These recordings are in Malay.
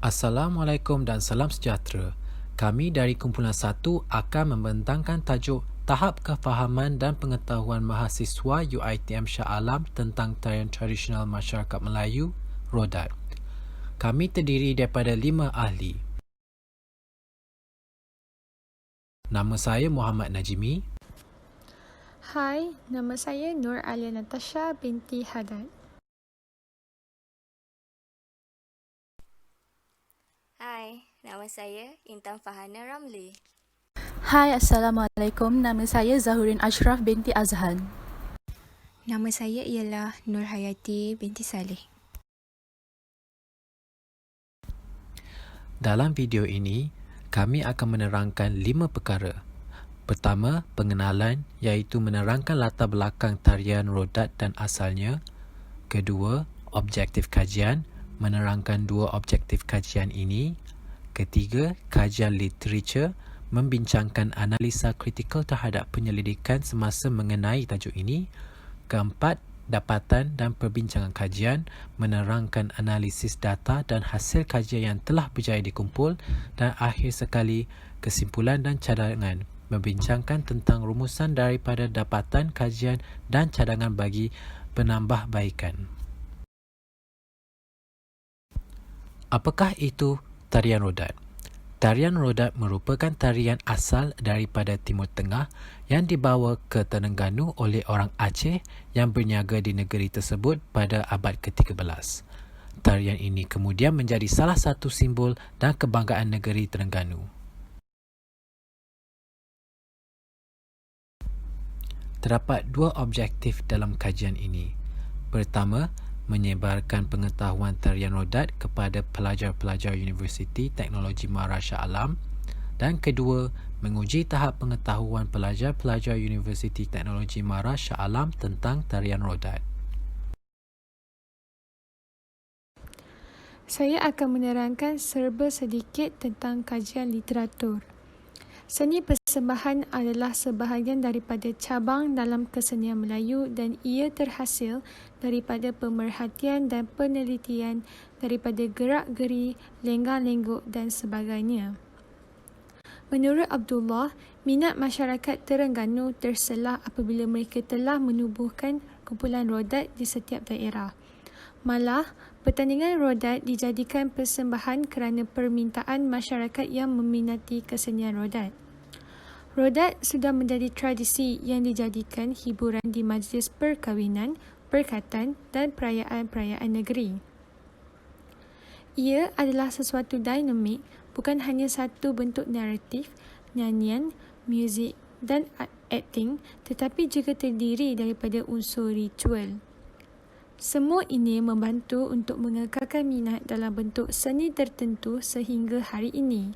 Assalamualaikum dan salam sejahtera. Kami dari Kumpulan 1 akan membentangkan tajuk Tahap Kefahaman dan Pengetahuan Mahasiswa UiTM Shah Alam tentang Tarian Tradisional Masyarakat Melayu, Rodat. Kami terdiri daripada 5 ahli. Nama saya Muhammad Najimi. Hai, nama saya Nur Alia Natasha binti Haddad. Hai, nama saya Intan Fahana Ramli. Hai, Assalamualaikum. Nama saya Zahurin Ashraf binti Azhan. Nama saya ialah Nur Hayati binti Saleh. Dalam video ini, kami akan menerangkan 5 perkara. Pertama, pengenalan iaitu menerangkan latar belakang tarian Rodat dan asalnya. Kedua, objektif kajian, menerangkan 2 objektif kajian ini. Ketiga, kajian literature, membincangkan analisa kritikal terhadap penyelidikan semasa mengenai tajuk ini. Keempat, dapatan dan perbincangan kajian, menerangkan analisis data dan hasil kajian yang telah berjaya dikumpul. Dan akhir sekali, kesimpulan dan cadangan, membincangkan tentang rumusan daripada dapatan kajian dan cadangan bagi penambahbaikan. Apakah itu tarian Rodat? Tarian Rodat merupakan tarian asal daripada Timur Tengah yang dibawa ke Terengganu oleh orang Aceh yang berniaga di negeri tersebut pada abad ke-13. Tarian ini kemudian menjadi salah satu simbol dan kebanggaan negeri Terengganu. Terdapat 2 objektif dalam kajian ini. Pertama, menyebarkan pengetahuan tarian Rodat kepada pelajar-pelajar Universiti Teknologi Mara Shah Alam. Dan kedua, menguji tahap pengetahuan pelajar-pelajar Universiti Teknologi Mara Shah Alam tentang tarian Rodat. Saya akan menerangkan serba sedikit tentang kajian literatur. Seni persembahan adalah sebahagian daripada cabang dalam kesenian Melayu dan ia terhasil daripada pemerhatian dan penelitian daripada gerak-geri, lenggak-lenggok dan sebagainya. Menurut Abdullah, minat masyarakat Terengganu terselah apabila mereka telah menubuhkan kumpulan Rodat di setiap daerah. Malah, pertandingan Rodat dijadikan persembahan kerana permintaan masyarakat yang meminati kesenian Rodat. Rodat sudah menjadi tradisi yang dijadikan hiburan di majlis perkahwinan, perkhatan dan perayaan-perayaan negeri. Ia adalah sesuatu dinamik, bukan hanya satu bentuk naratif, nyanyian, muzik dan akting, tetapi juga terdiri daripada unsur ritual. Semua ini membantu untuk mengekalkan minat dalam bentuk seni tertentu sehingga hari ini.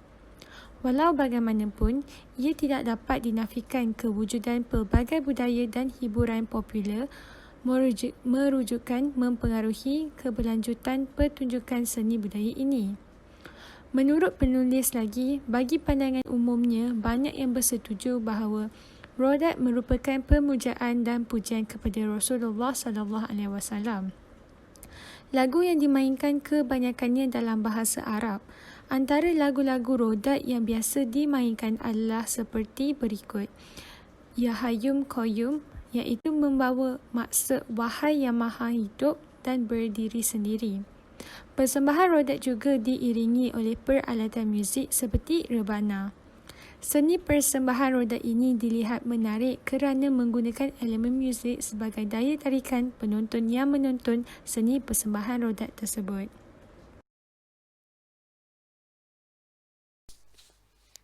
Walau bagaimanapun, ia tidak dapat dinafikan kewujudan pelbagai budaya dan hiburan popular merujukan mempengaruhi keberlanjutan pertunjukan seni budaya ini. Menurut penulis lagi, bagi pandangan umumnya, banyak yang bersetuju bahawa Rodat merupakan pemujaan dan pujian kepada Rasulullah SAW. Lagu yang dimainkan kebanyakannya dalam bahasa Arab. Antara lagu-lagu Rodat yang biasa dimainkan adalah seperti berikut. Ya Hayyum Qayyum, iaitu membawa maksud wahai yang maha hidup dan berdiri sendiri. Persembahan Rodat juga diiringi oleh peralatan muzik seperti rebana. Seni persembahan Rodat ini dilihat menarik kerana menggunakan elemen muzik sebagai daya tarikan penonton yang menonton seni persembahan Rodat tersebut.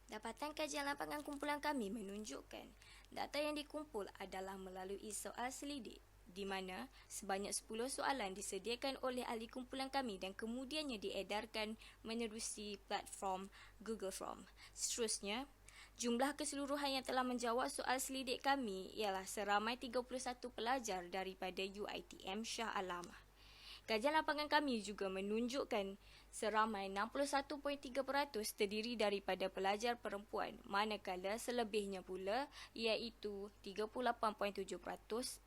Dapatan kajian lapangan kumpulan kami menunjukkan data yang dikumpul adalah melalui soal selidik, di mana sebanyak 10 soalan disediakan oleh ahli kumpulan kami dan kemudiannya diedarkan menerusi platform Google Form. Seterusnya, jumlah keseluruhan yang telah menjawab soal selidik kami ialah seramai 31 pelajar daripada UiTM Shah Alam. Kajian lapangan kami juga menunjukkan seramai 61.3% terdiri daripada pelajar perempuan, manakala selebihnya pula iaitu 38.7%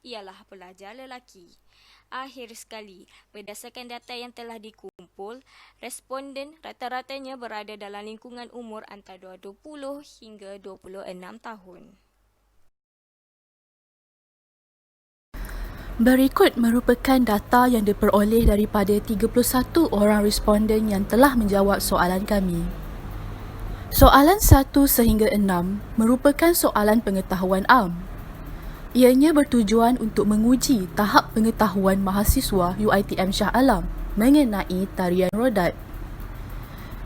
ialah pelajar lelaki. Akhir sekali, berdasarkan data yang telah dikumpul, kumpul, responden rata-ratanya berada dalam lingkungan umur antara 20 hingga 26 tahun. Berikut merupakan data yang diperoleh daripada 31 orang responden yang telah menjawab soalan kami. Soalan 1 sehingga 6 merupakan soalan pengetahuan am. Ianya bertujuan untuk menguji tahap pengetahuan mahasiswa UiTM Shah Alam mengenai tarian rodat.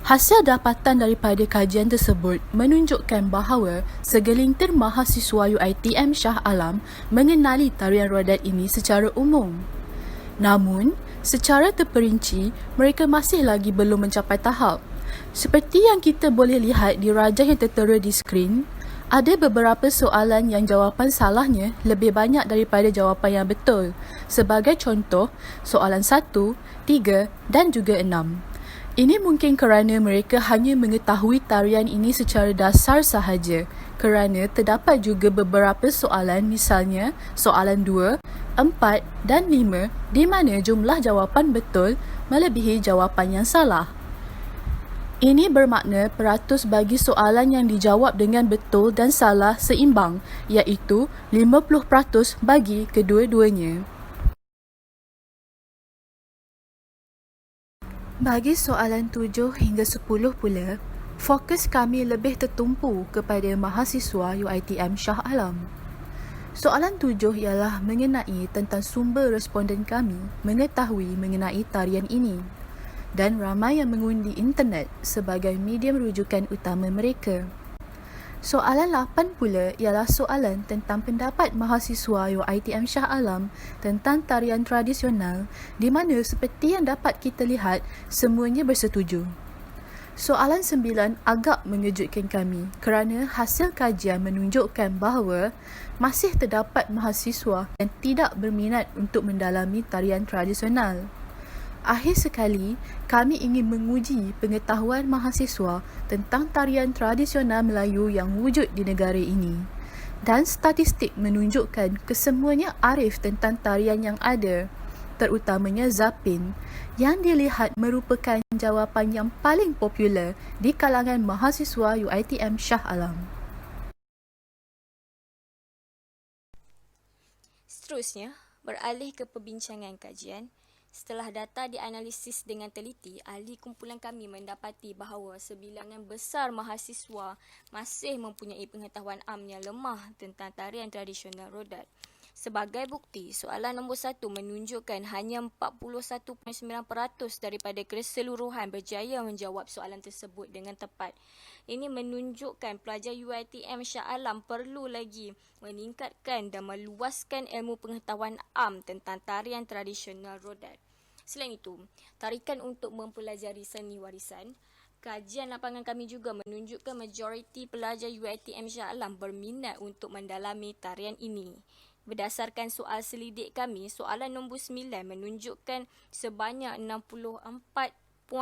Hasil dapatan daripada kajian tersebut menunjukkan bahawa segelintir mahasiswa UiTM Shah Alam mengenali tarian rodat ini secara umum. Namun, secara terperinci, mereka masih lagi belum mencapai tahap. Seperti yang kita boleh lihat di rajah yang tertera di skrin, ada beberapa soalan yang jawapan salahnya lebih banyak daripada jawapan yang betul. Sebagai contoh, soalan 1, 3 dan juga 6. Ini mungkin kerana mereka hanya mengetahui tarian ini secara dasar sahaja, kerana terdapat juga beberapa soalan, misalnya soalan 2, 4 dan 5 di mana jumlah jawapan betul melebihi jawapan yang salah. Ini bermakna peratus bagi soalan yang dijawab dengan betul dan salah seimbang, iaitu 50% bagi kedua-duanya. Bagi soalan 7 hingga 10 pula, fokus kami lebih tertumpu kepada mahasiswa UiTM Shah Alam. Soalan 7 ialah mengenai tentang sumber responden kami mengetahui mengenai tarian ini, dan ramai yang mengundi internet sebagai medium rujukan utama mereka. Soalan 8 pula ialah soalan tentang pendapat mahasiswa UiTM Shah Alam tentang tarian tradisional, di mana seperti yang dapat kita lihat, semuanya bersetuju. Soalan 9 agak mengejutkan kami kerana hasil kajian menunjukkan bahawa masih terdapat mahasiswa yang tidak berminat untuk mendalami tarian tradisional. Akhir sekali, kami ingin menguji pengetahuan mahasiswa tentang tarian tradisional Melayu yang wujud di negara ini. Dan statistik menunjukkan kesemuanya arif tentang tarian yang ada, terutamanya Zapin, yang dilihat merupakan jawapan yang paling popular di kalangan mahasiswa UiTM Shah Alam. Seterusnya, beralih ke perbincangan kajian. Setelah data dianalisis dengan teliti, ahli kumpulan kami mendapati bahawa sebilangan besar mahasiswa masih mempunyai pengetahuan am yang lemah tentang tarian tradisional rodat. Sebagai bukti, soalan nombor 1 menunjukkan hanya 41.9% daripada keseluruhan berjaya menjawab soalan tersebut dengan tepat. Ini menunjukkan pelajar UiTM Shah Alam perlu lagi meningkatkan dan meluaskan ilmu pengetahuan am tentang tarian tradisional rodat. Selain itu, tarikan untuk mempelajari seni warisan. Kajian lapangan kami juga menunjukkan majoriti pelajar UiTM Shah Alam berminat untuk mendalami tarian ini. Berdasarkan soal selidik kami, soalan nombor 9 menunjukkan sebanyak 64.5%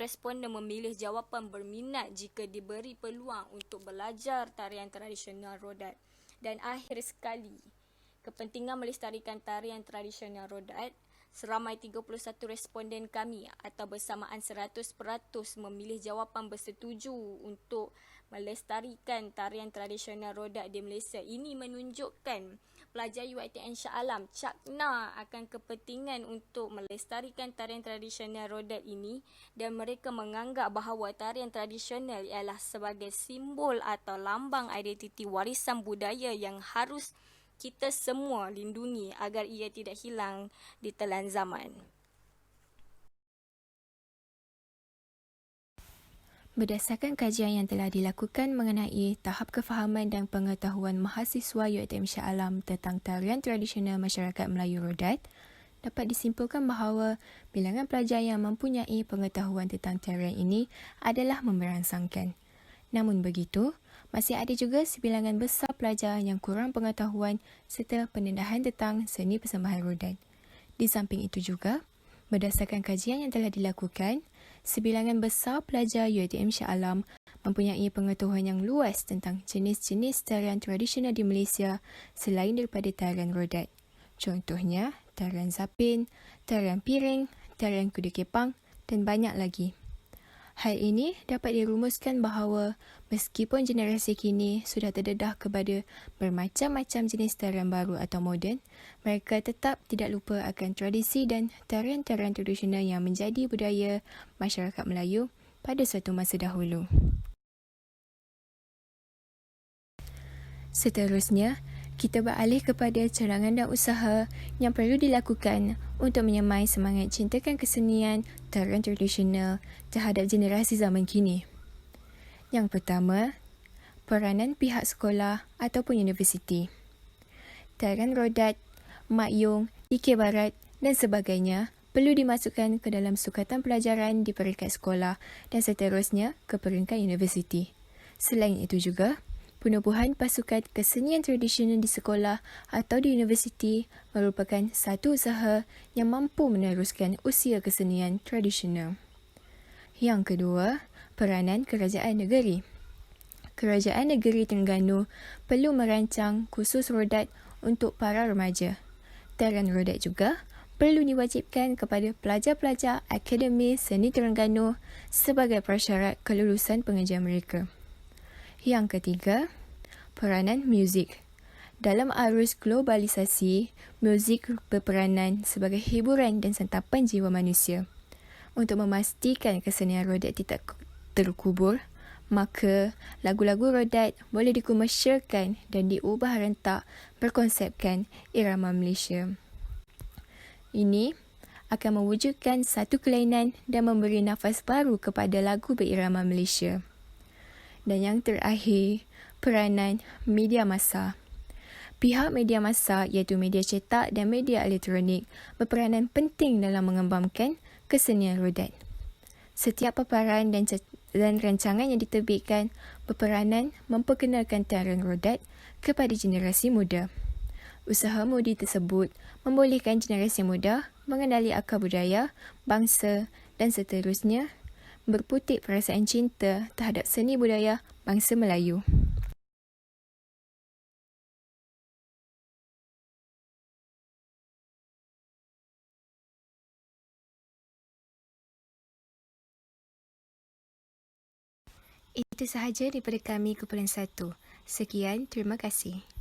responden memilih jawapan berminat jika diberi peluang untuk belajar tarian tradisional rodat. Dan akhir sekali, kepentingan melestarikan tarian tradisional rodat, seramai 31 responden kami atau bersamaan 100% memilih jawapan bersetuju untuk melestarikan tarian tradisional rodat di Malaysia. Ini menunjukkan pelajar UiTM Shah Alam cakna akan kepentingan untuk melestarikan tarian tradisional rodat ini, dan mereka menganggap bahawa tarian tradisional ialah sebagai simbol atau lambang identiti warisan budaya yang harus kita semua lindungi agar ia tidak hilang di telan zaman. Berdasarkan kajian yang telah dilakukan mengenai tahap kefahaman dan pengetahuan mahasiswa UiTM Shah Alam tentang tarian tradisional masyarakat Melayu rodat, dapat disimpulkan bahawa bilangan pelajar yang mempunyai pengetahuan tentang tarian ini adalah memberangsangkan. Namun begitu, masih ada juga sebilangan besar pelajar yang kurang pengetahuan serta pendedahan tentang seni persembahan rodat. Di samping itu juga, berdasarkan kajian yang telah dilakukan, sebilangan besar pelajar UiTM Shah Alam mempunyai pengetahuan yang luas tentang jenis-jenis tarian tradisional di Malaysia selain daripada tarian rodat. Contohnya, tarian zapin, tarian piring, tarian kuda kepang dan banyak lagi. Hal ini dapat dirumuskan bahawa meskipun generasi kini sudah terdedah kepada bermacam-macam jenis tarian baru atau moden, mereka tetap tidak lupa akan tradisi dan tarian-tarian tradisional yang menjadi budaya masyarakat Melayu pada suatu masa dahulu. Seterusnya, kita beralih kepada cadangan dan usaha yang perlu dilakukan untuk menyemai semangat cintakan kesenian tarian tradisional terhadap generasi zaman kini. Yang pertama, peranan pihak sekolah ataupun universiti. Tarian rodat, mak yong, ikir barat dan sebagainya perlu dimasukkan ke dalam sukatan pelajaran di peringkat sekolah dan seterusnya ke peringkat universiti. Selain itu juga, penubuhan pasukan kesenian tradisional di sekolah atau di universiti merupakan satu usaha yang mampu meneruskan usia kesenian tradisional. Yang kedua, peranan kerajaan negeri. Kerajaan negeri Terengganu perlu merancang kursus rodat untuk para remaja. Tarian rodat juga perlu diwajibkan kepada pelajar-pelajar Akademi Seni Terengganu sebagai prasyarat kelulusan pengajian mereka. Yang ketiga, peranan muzik. Dalam arus globalisasi, muzik berperanan sebagai hiburan dan santapan jiwa manusia. Untuk memastikan kesenian rodat tidak terkubur, maka lagu-lagu rodat boleh dikomersialkan dan diubah rentak berkonsepkan irama Malaysia. Ini akan mewujudkan satu kelainan dan memberi nafas baru kepada lagu berirama Malaysia. Dan yang terakhir, peranan media massa. Pihak media massa iaitu media cetak dan media elektronik berperanan penting dalam mengembangkan kesenian rodat. Setiap paparan dan rancangan yang diterbitkan berperanan memperkenalkan tarian rodat kepada generasi muda. Usaha mudi tersebut membolehkan generasi muda mengenali akar budaya, bangsa dan seterusnya berputik perasaan cinta terhadap seni budaya bangsa Melayu. Itu sahaja daripada kami kumpulan 1. Sekian, terima kasih.